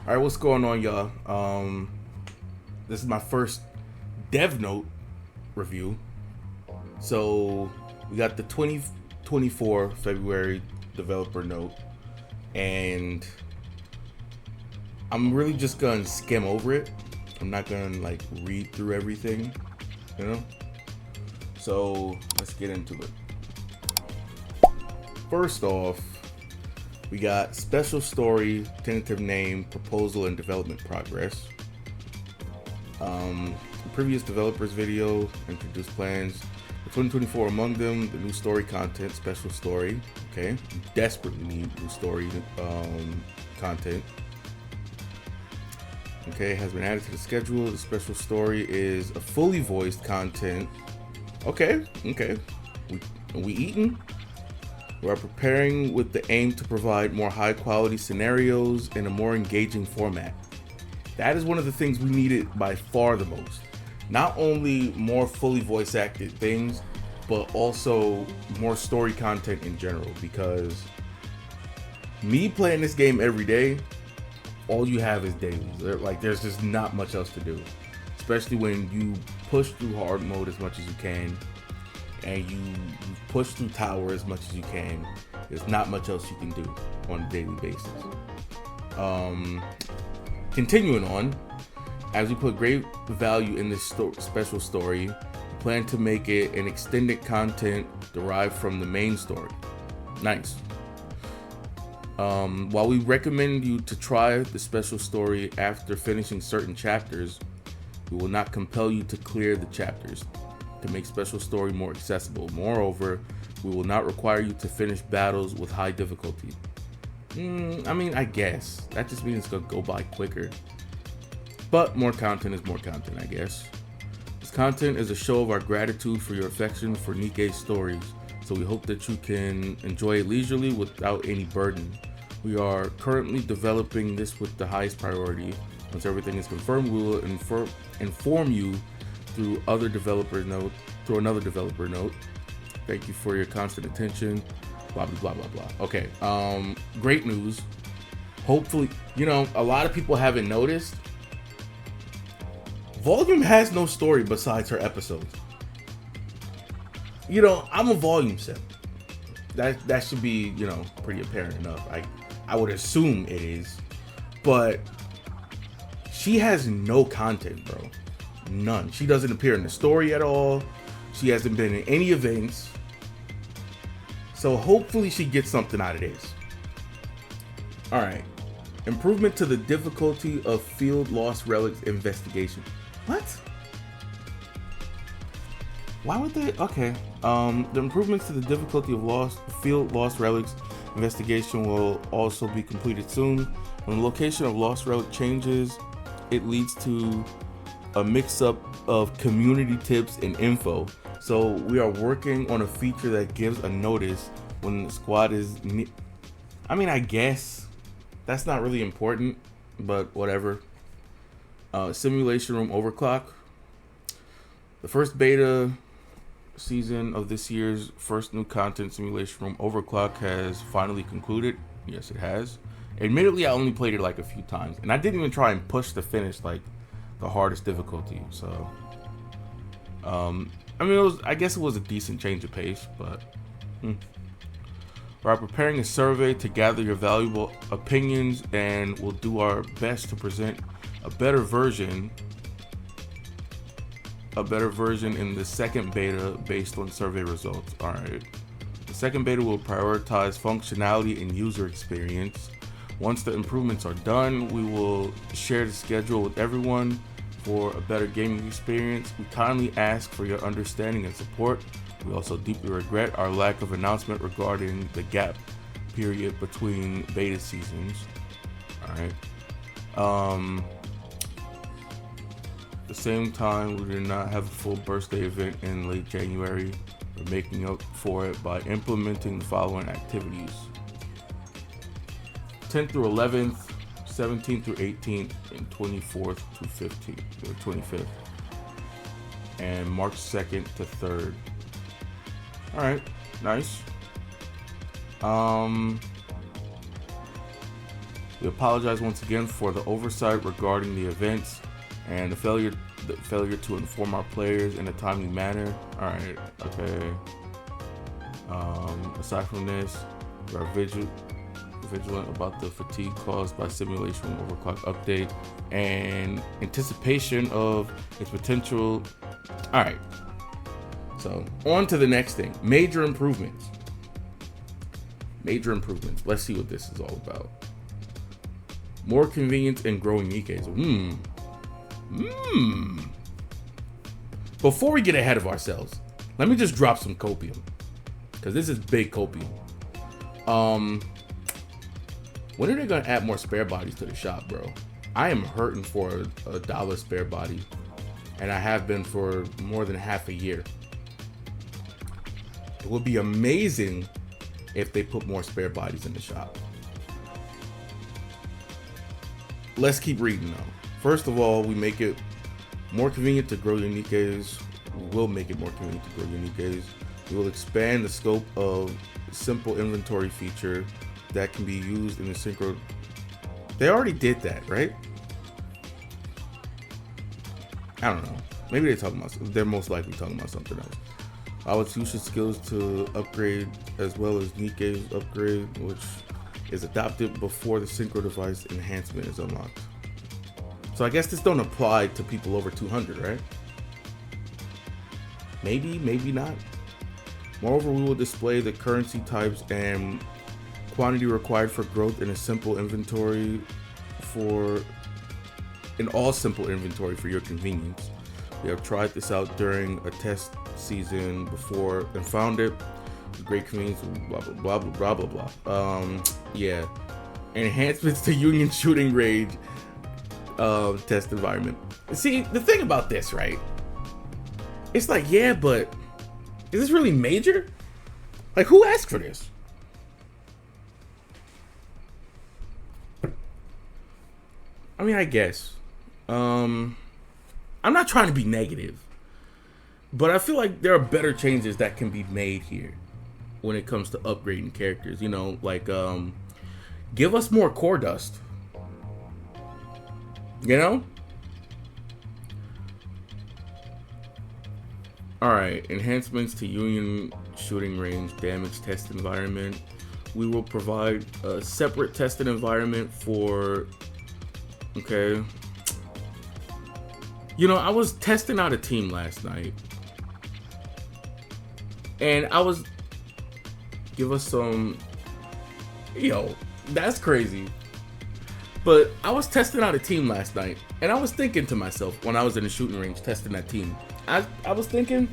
All right, what's going on, y'all? This is my first Dev Note review. So we got the 2024 February developer note, and I'm really just gonna skim over it. I'm not gonna like read through everything, you know. So let's get into it. First off, we got special story, tentative name, proposal, and development progress. Previous developers video introduced plans for 2024. Among them, the new story content, special story. Okay, desperately need new story content. Okay, has been added to the schedule. The special story is a fully voiced content. Okay. We eating. We are preparing with the aim to provide more high quality scenarios in a more engaging format. That is one of the things we needed by far the most. Not only more fully voice acted things, but also more story content in general. Because me playing this game every day, all you have is dailies. Like, there's just not much else to do. Especially when you push through hard mode as much as you can, and you push through tower as much as you can. There's not much else you can do on a daily basis. Continuing on, as we put great value in this special story, we plan to make it an extended content derived from the main story. Nice. While we recommend you to try the special story after finishing certain chapters, we will not compel you to clear the chapters to make special story more accessible. Moreover, we will not require you to finish battles with high difficulty. I guess that just means it's gonna go by quicker. But more content is more content, I guess. This content is a show of our gratitude for your affection for Nikke's stories, so we hope that you can enjoy it leisurely without any burden. We are currently developing this with the highest priority. Once everything is confirmed, we will inform you through another developer note. Thank you for your constant attention. Blah blah blah blah blah. Okay. Great news. Hopefully, a lot of people haven't noticed. Volume has no story besides her episodes. I'm a volume simp. That should be, pretty apparent enough. I would assume it is. But she has no content, bro. None. She doesn't appear in the story at all. She hasn't been in any events. So hopefully she gets something out of this. Alright. Improvement to the difficulty of Field Lost Relics investigation. What? Why would they? Okay. The improvements to the difficulty of Field Lost Relics investigation will also be completed soon. When the location of Lost Relic changes, it leads to a mix-up of community tips and info. So we are working on a feature that gives a notice when the squad is I guess that's not really important, but whatever. Simulation room overclock. The first beta season of this year's first new content, simulation room overclock, has finally concluded. Yes, it has. Admittedly, I only played it like a few times, and I didn't even try and push to finish like the hardest difficulty. So I guess it was a decent change of pace, but we are preparing a survey to gather your valuable opinions, and we'll do our best to present a better version in the second beta based on survey results. All right. The second beta will prioritize functionality and user experience. Once the improvements are done, we will share the schedule with everyone for a better gaming experience. We kindly ask for your understanding and support. We also deeply regret our lack of announcement regarding the gap period between beta seasons. Alright. At the same time, we did not have a full birthday event in late January. We're making up for it by implementing the following activities: 10th through 11th, 17th through 18th, and 24th to 15th, or 25th, and March 2nd to 3rd. All right, nice. We apologize once again for the oversight regarding the events and the failure to inform our players in a timely manner. Alright, okay. Aside from this, we are vigilant about the fatigue caused by simulation overclock update and anticipation of its potential. Alright. So, on to the next thing. Major improvements. Major improvements. Let's see what this is all about. More convenience in growing Nikkes. Before we get ahead of ourselves, let me just drop some copium. Because this is big copium. When are they going to add more spare bodies to the shop, bro? I am hurting for a $1 spare body. And I have been for more than half a year. It would be amazing if they put more spare bodies in the shop. Let's keep reading though. First of all, we make it more convenient to grow your Nikkes. We will make it more convenient to grow your Nikkes. We will expand the scope of simple inventory feature that can be used in the synchro. They already did that, right? I don't know. Maybe they're most likely talking about something else. Our tuition skills to upgrade as well as Nikke's upgrade, which is adopted before the synchro device enhancement is unlocked. So I guess this don't apply to people over 200, right? Maybe, maybe not. Moreover, we will display the currency types and quantity required for growth in a simple inventory all simple inventory for your convenience. We have tried this out during a test season before and found it great convenience, blah blah blah blah blah blah. Yeah, enhancements to Union shooting range test environment. See, the thing about this, right? It's like, yeah, but is this really major? Like, who asked for this? I mean, I guess. I'm not trying to be negative, but I feel like there are better changes that can be made here when it comes to upgrading characters. You know, like, give us more core dust. You know? Alright, enhancements to Union shooting range damage test environment. We will provide a separate testing environment for... Okay. You know, I was testing out a team last night. And I was... Give us some... Yo, that's crazy. But I was testing out a team last night. And I was thinking to myself, when I was in the shooting range testing that team, I was thinking,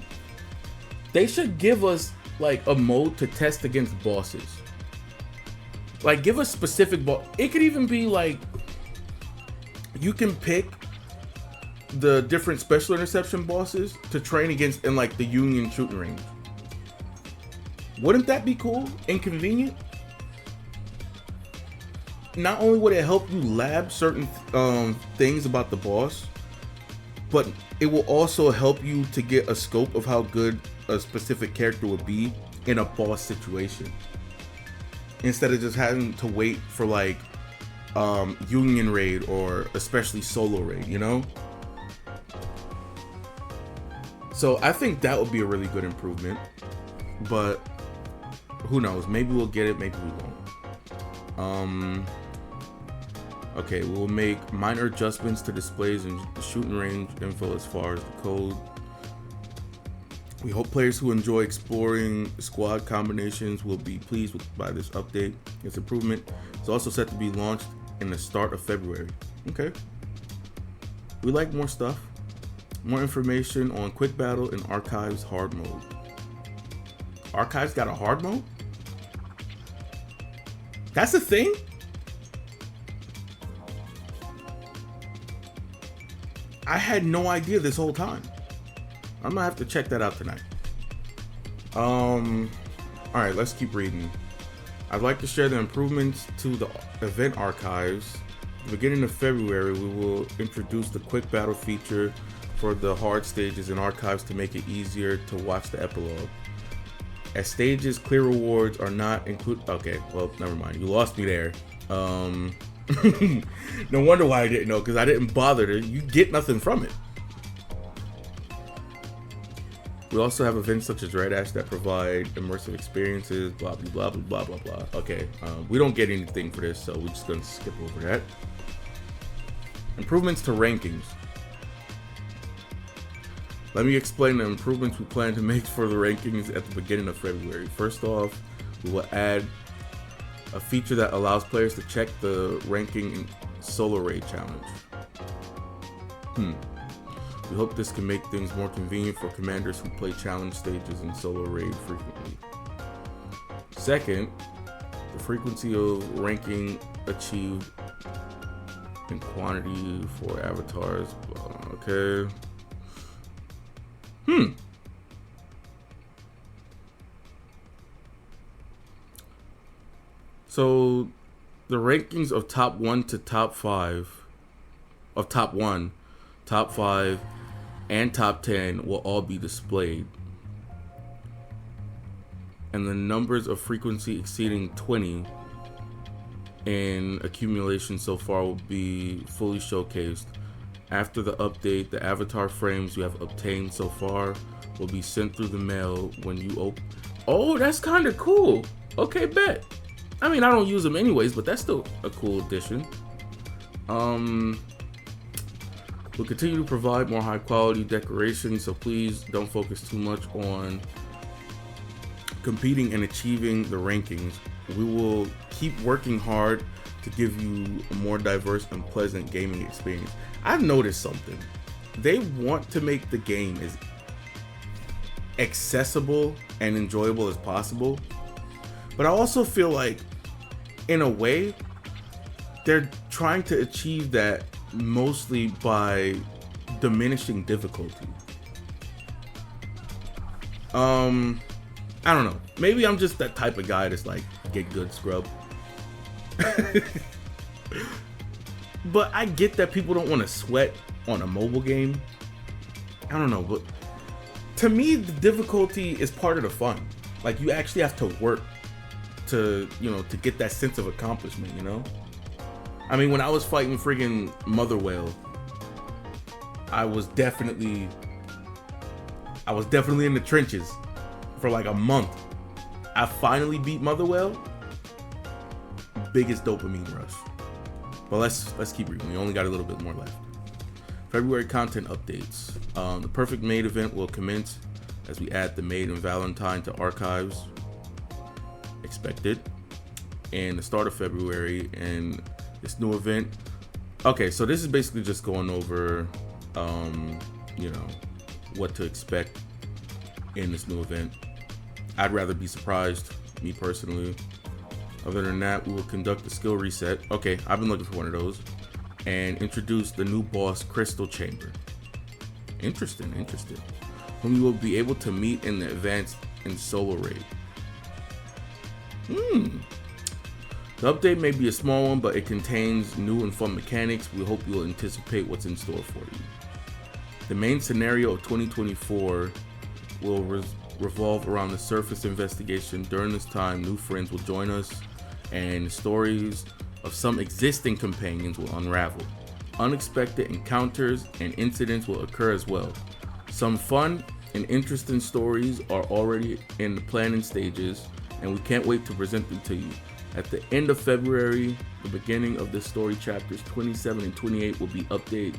they should give us, like, a mode to test against bosses. Like, give us specific boss. It could even be, like, you can pick the different special interception bosses to train against in, like, the Union shooting range. Wouldn't that be cool and convenient? Not only would it help you lab certain things about the boss, but it will also help you to get a scope of how good a specific character would be in a boss situation. Instead of just having to wait for, like, Union raid or especially solo raid, you know? So I think that would be a really good improvement. But who knows? Maybe we'll get it, maybe we won't. Okay, we'll make minor adjustments to displays and the shooting range info as far as the code. We hope players who enjoy exploring squad combinations will be pleased by this update. This improvement is also set to be launched in the start of February. Okay. We like more stuff. More information on Quick Battle and Archives hard mode. Archives got a hard mode? That's a thing? I had no idea this whole time. I'm gonna have to check that out tonight. Alright, let's keep reading. I'd like to share the improvements to the event archives. At the beginning of February, we will introduce the quick battle feature for the hard stages and archives to make it easier to watch the epilogue. As stages, clear rewards are not included. Okay, well, never mind. You lost me there. No wonder why I didn't know, because I didn't bother to. You get nothing from it. We also have events such as Red Ash that provide immersive experiences, blah, blah, blah, blah, blah, blah. Okay, we don't get anything for this, so we're just going to skip over that. Improvements to rankings. Let me explain the improvements we plan to make for the rankings at the beginning of February. First off, we will add a feature that allows players to check the ranking in Solo Raid Challenge. We hope this can make things more convenient for commanders who play challenge stages in Solo Raid frequently. Second, the frequency of ranking achieved in quantity for avatars. Okay. So the rankings of top 1 to top 5, of top 1, top 5, and top 10 will all be displayed. And the numbers of frequency exceeding 20 in accumulation so far will be fully showcased. After the update, the avatar frames you have obtained so far will be sent through the mail when you open. Oh, that's kind of cool. Okay, bet. I mean, I don't use them anyways, but that's still a cool addition. We'll continue to provide more high quality decorations, so please don't focus too much on competing and achieving the rankings. We will keep working hard to give you a more diverse and pleasant gaming experience. I've noticed something. They want to make the game as accessible and enjoyable as possible, but I also feel like, in a way, they're trying to achieve that mostly by diminishing difficulty. I don't know. Maybe I'm just that type of guy that's like, get good, scrub. But I get that people don't want to sweat on a mobile game. I don't know, but to me, the difficulty is part of the fun. Like, you actually have to work to, to get that sense of accomplishment, I mean, when I was fighting friggin' Mother Whale, I was definitely in the trenches for like a month. I finally beat Mother Whale. Biggest dopamine rush. But let's keep reading. We only got a little bit more left. February content updates. The Perfect Maid event will commence as we add the Maid and Valentine to archives. Expected. And the start of February, and this new event. Okay, so this is basically just going over, what to expect in this new event. I'd rather be surprised, me personally. Other than that, we will conduct a skill reset. Okay, I've been looking for one of those. And introduce the new boss, Crystal Chamber. Interesting. Whom you will be able to meet in the advanced and solo raid. The update may be a small one, but it contains new and fun mechanics. We hope you will anticipate what's in store for you. The main scenario of 2024 will revolve around the surface investigation. During this time, new friends will join us, and stories of some existing companions will unravel. Unexpected encounters and incidents will occur as well. Some fun and interesting stories are already in the planning stages, and we can't wait to present them to you. At the end of February, the beginning of the story chapters 27 and 28 will be updated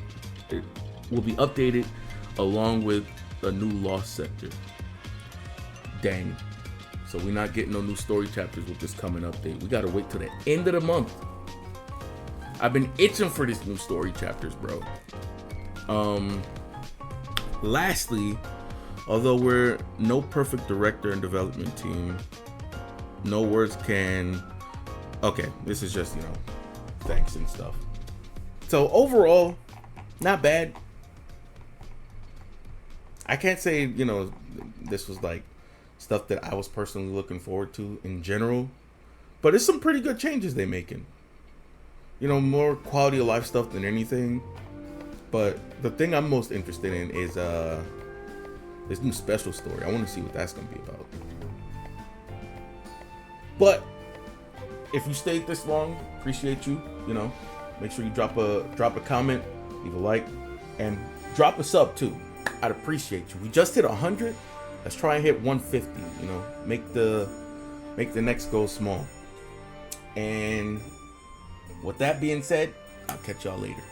along with a new Lost Sector. Dang. So we're not getting no new story chapters with this coming update. We gotta wait till the end of the month. I've been itching for this new story chapters, bro. Lastly, although we're no perfect director and development team, no words can... Okay, this is just, thanks and stuff. So overall, not bad. I can't say, this was like stuff that I was personally looking forward to in general, but it's some pretty good changes they're making. More quality of life stuff than anything. But the thing I'm most interested in is this new special story. I want to see what that's going to be about. But if you stayed this long, appreciate you. You know, make sure you drop a comment, leave a like, and drop a sub too. I'd appreciate you. We just hit 100. Let's try and hit 150. You know, make the next goal small. And with that being said, I'll catch y'all later.